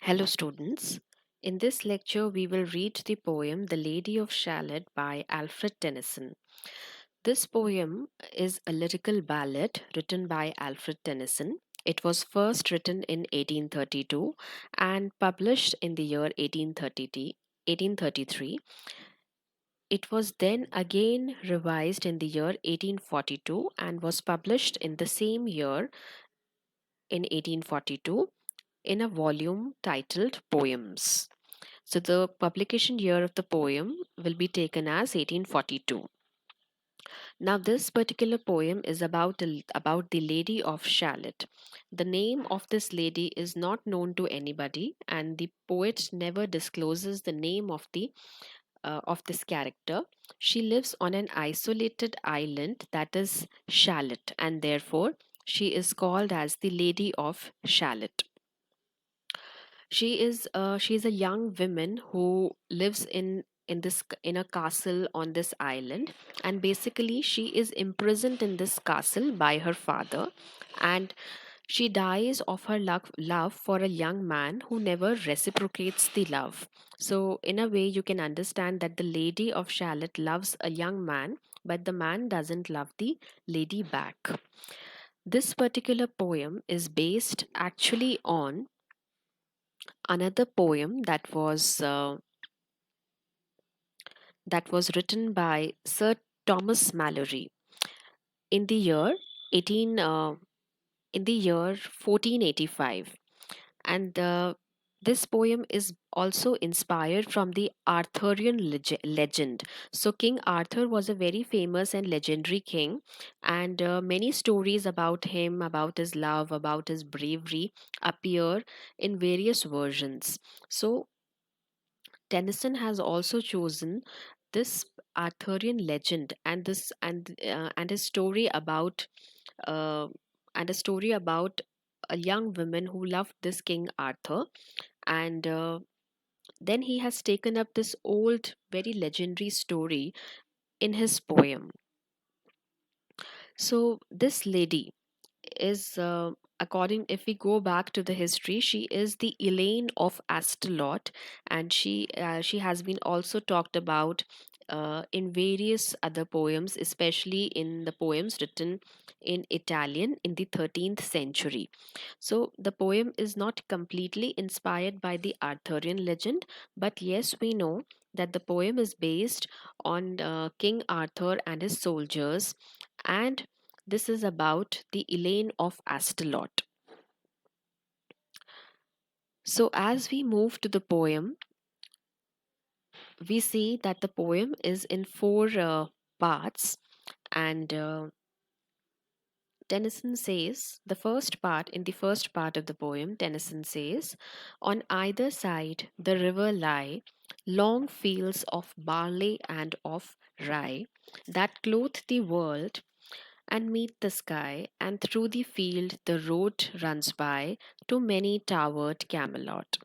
Hello, students. In this lecture, we will read the poem The Lady of Shalott by Alfred Tennyson. This poem is a lyrical ballad written by Alfred Tennyson. It was first written in 1832 and published in the year 1833. It was then again revised in the year 1842 and was published in the same year in 1842 in a volume titled Poems. So the publication year of the poem will be taken as 1842. Now this particular poem is about the Lady of Shalott. The name of this lady is not known to anybody, and the poet never discloses the name of this character. She lives on an isolated island that is Shalott, and therefore she is called as the Lady of Shalott. She is a young woman who lives in a castle on this island, and basically she is imprisoned in this castle by her father, and she dies of her love for a young man who never reciprocates the love. So in a way you can understand that the Lady of Shalott loves a young man, but the man doesn't love the lady back. This particular poem is based actually on another poem that was written by Sir Thomas Malory in the year 18 in the year 1485, and this poem is also inspired from the Arthurian legend. So King Arthur was a very famous and legendary king, and many stories about him, about his love, about his bravery appear in various versions. So Tennyson has also chosen this Arthurian legend and this and a story about uh, and a story about a young woman who loved this King Arthur, and then he has taken up this old, very legendary story in his poem. So this lady is according, if we go back to the history, she is the Elaine of Astalot, and she has been also talked about in various other poems, especially in the poems written in Italian in the 13th century. So the poem is not completely inspired by the Arthurian legend, but yes, we know that the poem is based on King Arthur and his soldiers, and this is about the Elaine of Astalot. So, as we move to the poem, we see that the poem is in four parts, and Tennyson says, in the first part of the poem, Tennyson says, on either side the river lie long fields of barley and of rye that clothe the world and meet the sky, and through the field the road runs by to many towered Camelot.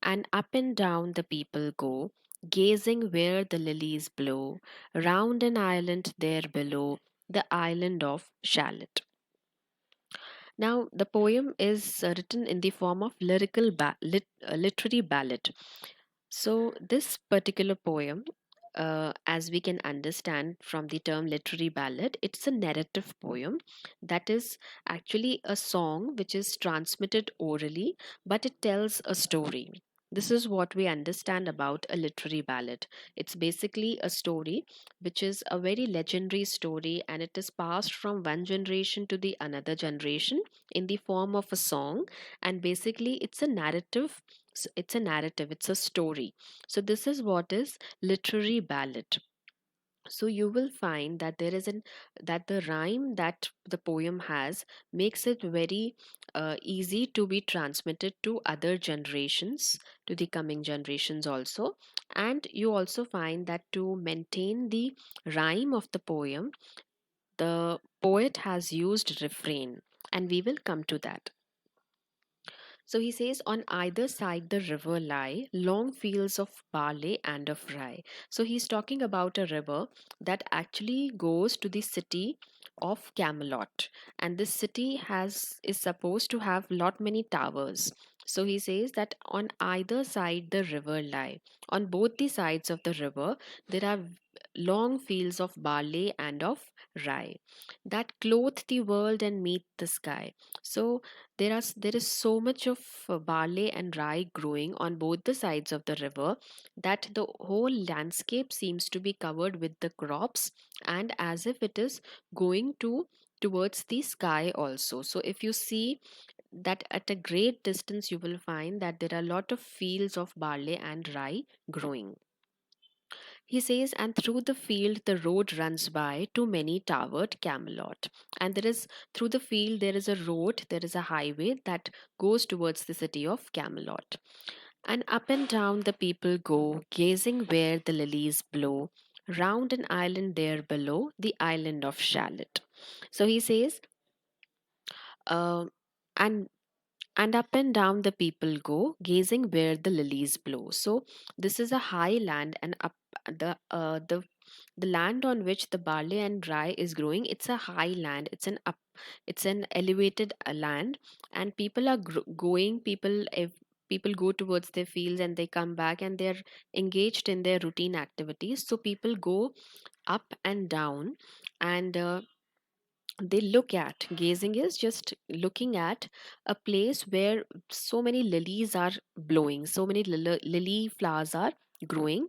And up and down the people go, gazing where the lilies blow, round an island there below, the island of Shalott. Now, the poem is written in the form of literary ballad. So, this particular poem, as we can understand from the term literary ballad, it's a narrative poem that is actually a song which is transmitted orally, but it tells a story. This is what we understand about a literary ballad. It's basically a story which is a very legendary story, and it is passed from one generation to the another generation in the form of a song. And basically, it's a narrative, it's a story. So this is what is literary ballad. So you will find that there is an that the rhyme that the poem has makes it very easy to be transmitted to other generations, to the coming generations also. And you also find that to maintain the rhyme of the poem, the poet has used refrain, and we will come to that. So he says, on either side the river lie long fields of barley and of rye. So he's talking about a river that actually goes to the city of Camelot, and this city has is supposed to have lot many towers. So he says that on either side the river lie. On both the sides of the river, there are long fields of barley and of rye that clothe the world and meet the sky. So there is so much of barley and rye growing on both the sides of the river that the whole landscape seems to be covered with the crops, and as if it is going towards the sky also. So if you see that at a great distance, you will find that there are a lot of fields of barley and rye growing. He says, and through the field the road runs by to many towered Camelot. And there is, through the field, there is a road, there is a highway that goes towards the city of Camelot. And up and down the people go, gazing where the lilies blow, round an island there below, the island of Shalott. So he says, uh, and and up and down the people go, gazing where the lilies blow. So this is a high land, and up the land on which the barley and rye is growing, it's a high land, it's an elevated land, and people are going people if people go towards their fields and they come back and they're engaged in their routine activities. So people go up and down, and they look at, gazing is just looking at a place where so many lilies are blowing, so many lily flowers are growing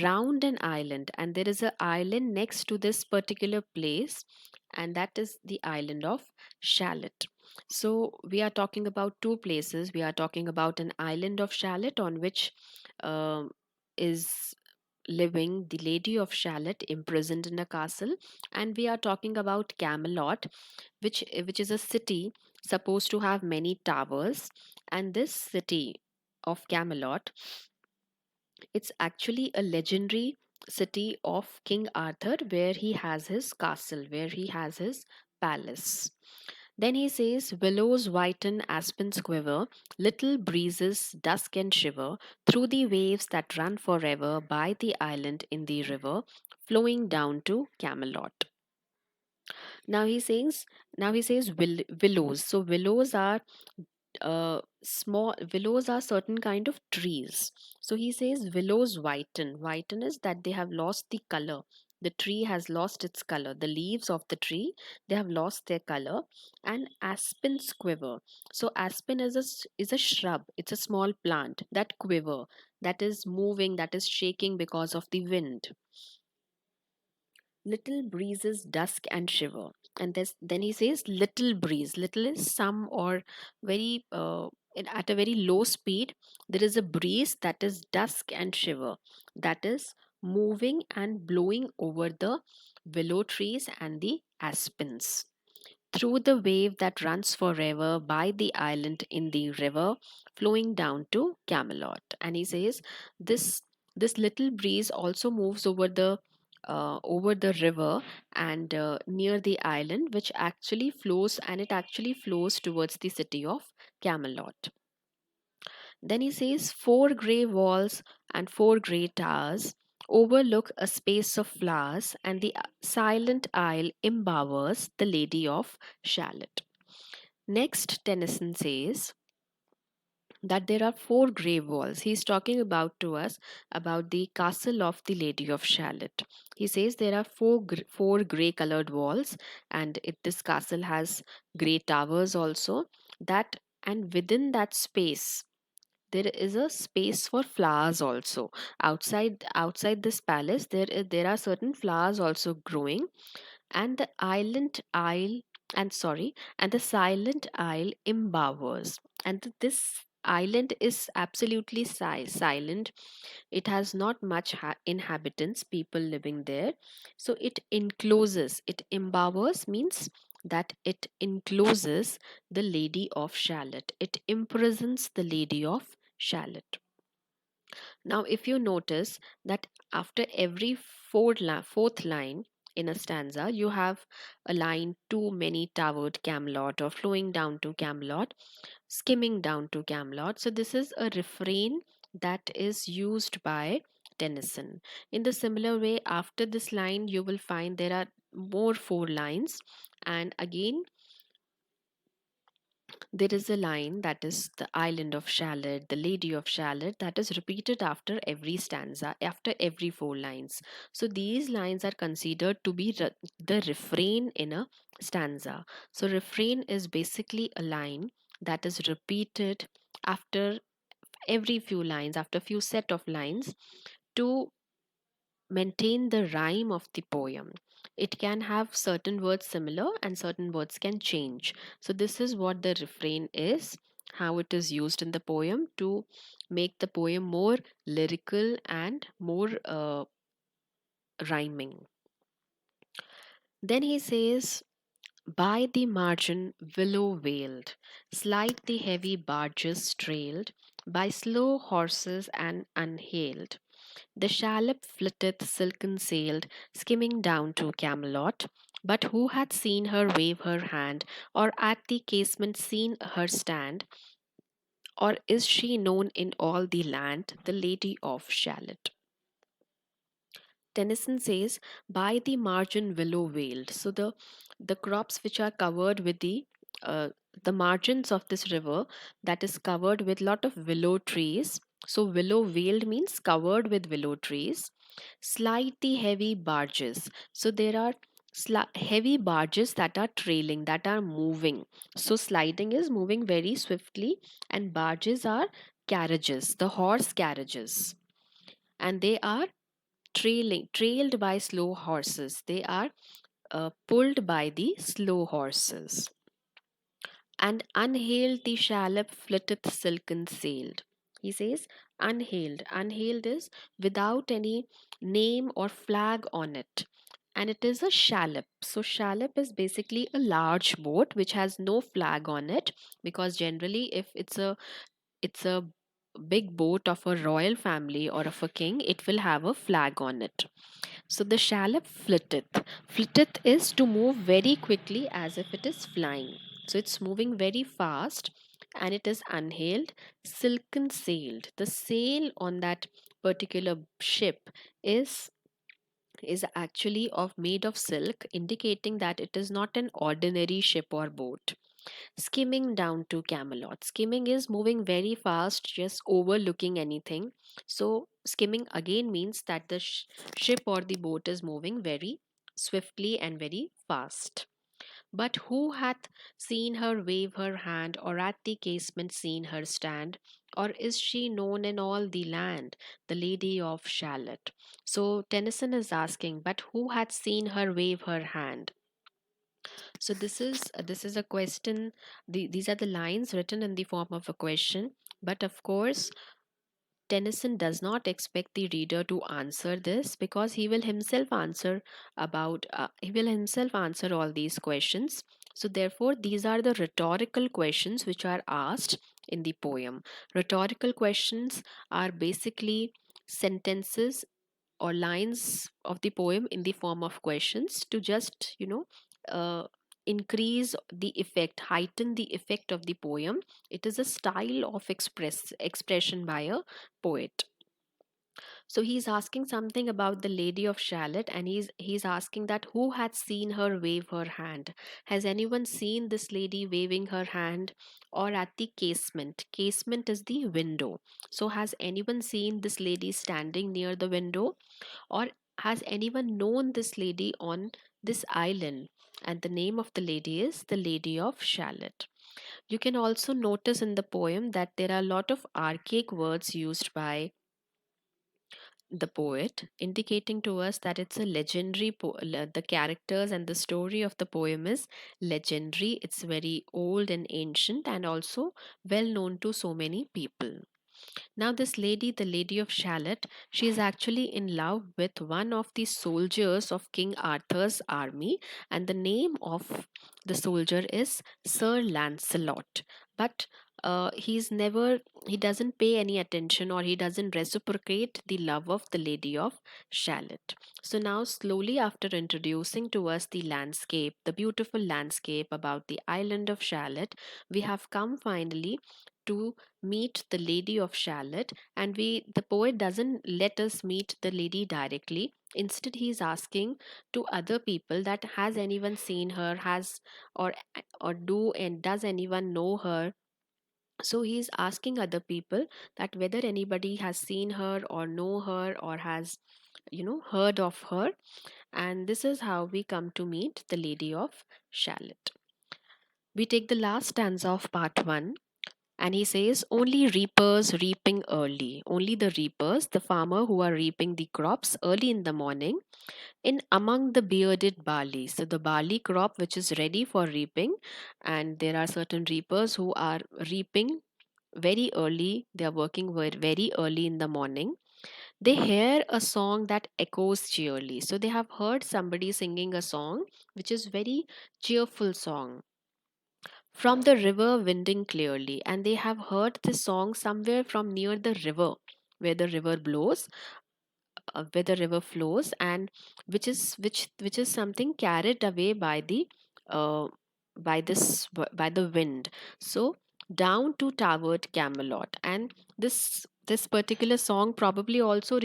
round an island, and there is an island next to this particular place, and that is the island of Shalott. So we are talking about two places. We are talking about an island of Shalott on which um, is living the Lady of Shalott imprisoned in a castle, and we are talking about Camelot, which is a city supposed to have many towers. And this city of Camelot, it's actually a legendary city of King Arthur, where he has his castle, where he has his palace. Then he says, willows whiten, aspens quiver, little breezes dusk and shiver through the waves that run forever by the island in the river, flowing down to Camelot. Now he says, willows. So willows are certain kind of trees. So he says willows whiten. Whiten is that they have lost the color. The tree has lost its color. The leaves of the tree, they have lost their color. And aspens quiver. So aspen is is a shrub. It's a small plant that quiver, that is moving, that is shaking because of the wind. Little breezes dusk and shiver. And then he says little breeze. Little is some or very at a very low speed. There is a breeze that is dusk and shiver, that is moving and blowing over the willow trees and the aspens through the wave that runs forever by the island in the river, flowing down to Camelot. And he says this this little breeze also moves over the river and near the island, which actually flows, and it actually flows towards the city of Camelot. Then he says, four grey walls and four grey towers overlook a space of flowers, and the silent isle embowers the Lady of Shalott. Next, Tennyson says that there are four grey walls. He's talking about to us about the castle of the Lady of Shalott. He says there are four grey colored walls, and this castle has grey towers also. That, and within that space there is a space for flowers also. Outside this palace, there are certain flowers also growing, and the island isle and sorry and the silent isle embowers. And this island is absolutely silent. It has not much inhabitants, people living there. So it embowers means that it encloses the Lady of Shalott, it imprisons the Lady of Shalott. Now, if you notice that after every fourth line in a stanza, you have a line too many towered Camelot, or flowing down to Camelot, skimming down to Camelot. So, this is a refrain that is used by Tennyson. In the similar way, after this line, you will find there are more four lines, and again There is a line that is the island of Shalott, the lady of Shalott, that is repeated after every stanza, after every four lines. So these lines are considered to be the refrain in a stanza. So refrain is basically a line that is repeated after every few lines, after few set of lines, to maintain the rhyme of the poem. It can have certain words similar and certain words can change. So, this is what the refrain is, how it is used in the poem to make the poem more lyrical and more rhyming. Then he says, by the margin, willow wailed, slide the heavy barges trailed by slow horses and unhailed. The shallop flitteth silken sailed, skimming down to Camelot. But who hath seen her wave her hand, or at the casement seen her stand? Or is she known in all the land, the Lady of Shalott? Tennyson says, by the margin willow veiled. So the crops which are covered with uh, the margins of this river, that is covered with lot of willow trees. So willow veiled means covered with willow trees. Slide the heavy barges. So there are heavy barges that are trailing, that are moving. So sliding is moving very swiftly, and barges are carriages, the horse carriages, and they are trailed by slow horses. They are pulled by the slow horses. And unhailed the shallop flitteth silken sailed. He says unhailed. Unhailed is without any name or flag on it. And it is a shallop. So shallop is basically a large boat which has no flag on it, because generally if it's a big boat of a royal family or of a king, it will have a flag on it. So the shallop flitteth. Flitteth is to move very quickly as if it is flying. So it's moving very fast and it is unhailed, silken sailed. The sail on that particular ship is actually of made of silk, indicating that it is not an ordinary ship or boat. Skimming down to Camelot. Skimming is moving very fast, just overlooking anything. So, skimming again means that the ship or the boat is moving very swiftly and very fast. But who hath seen her wave her hand, or at the casement seen her stand? Or is she known in all the land, the Lady of Shalott? So Tennyson is asking, but who hath seen her wave her hand? So this is a question. These are the lines written in the form of a question, but of course Tennyson does not expect the reader to answer this, because he will himself answer all these questions. So therefore these are the rhetorical questions which are asked in the poem. Rhetorical questions are basically sentences or lines of the poem in the form of questions to just increase the effect, heighten the effect of the poem. It is a style of expression by a poet. So he's asking something about the Lady of Shalott, and he's asking that who had seen her wave her hand. Has anyone seen this lady waving her hand? Or at the casement? Casement is the window. So has anyone seen this lady standing near the window? Or has anyone known this lady on this island? And the name of the lady is the Lady of Shalott. You can also notice in the poem that there are a lot of archaic words used by the poet, indicating to us that it's a legendary the characters and the story of the poem is legendary. It's very old and ancient, and also well known to so many people. Now, this lady, the Lady of Shalott, she is actually in love with one of the soldiers of King Arthur's army, and the name of the soldier is Sir Lancelot. But he doesn't pay any attention, or he doesn't reciprocate the love of the Lady of Shalott. So now, slowly after introducing to us the landscape, the beautiful landscape about the island of Shalott, we have come finally to meet the Lady of Shalott, and the poet doesn't let us meet the lady directly. Instead, he's asking to other people that has anyone seen her, has or do and does anyone know her. So he's asking other people that whether anybody has seen her or know her or has heard of her. And this is how we come to meet the Lady of Shalott. We take the last stanza of part 1, and he says, only reapers reaping early, only the reapers, the farmer who are reaping the crops early in the morning, in among the bearded barley. So the barley crop which is ready for reaping, and there are certain reapers who are reaping very early, they are working very early in the morning. They hear a song that echoes cheerily. So they have heard somebody singing a song which is very cheerful song from the river winding clearly, and they have heard this song somewhere from near the river where the river blows, where the river flows, and which is something carried away by the uh, by the wind. So down to towered Camelot, and this particular song probably also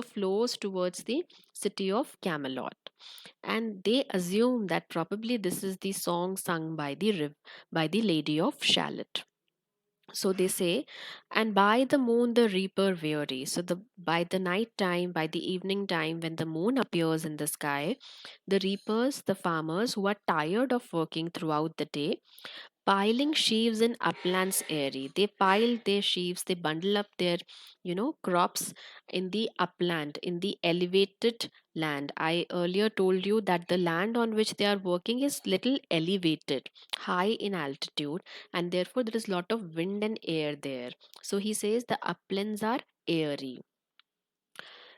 flows towards the city of Camelot, and they assume that probably this is the song sung by by the Lady of Shalott. So they say, and by the moon the reaper weary. So the by the night time, by the evening time, when the moon appears in the sky, the reapers, the farmers who are tired of working throughout the day, piling sheaves in uplands airy. They pile their sheaves, they bundle up their crops in the upland, in the elevated land. I earlier told you that the land on which they are working is little elevated, high in altitude, and therefore there is lot of wind and air there. So he says the uplands are airy.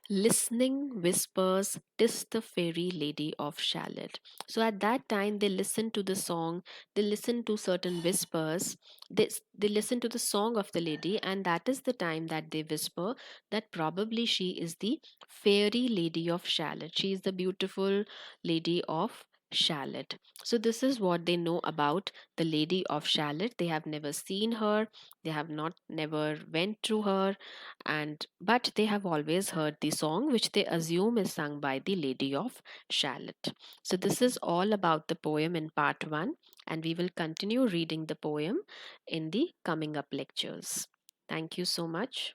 Listening whispers, "'Tis the fairy lady of Shalott." So at that time, they listen to the song, they listen to certain whispers, they listen to the song of the lady, and that is the time that they whisper that probably she is the fairy lady of Shalott. She is the beautiful lady of Shalott. So this is what they know about the Lady of Shalott. They have never seen her, they have not never went to her, and but they have always heard the song which they assume is sung by the Lady of Shalott. So this is all about the poem in part 1, and we will continue reading the poem in the coming up lectures. Thank you so much.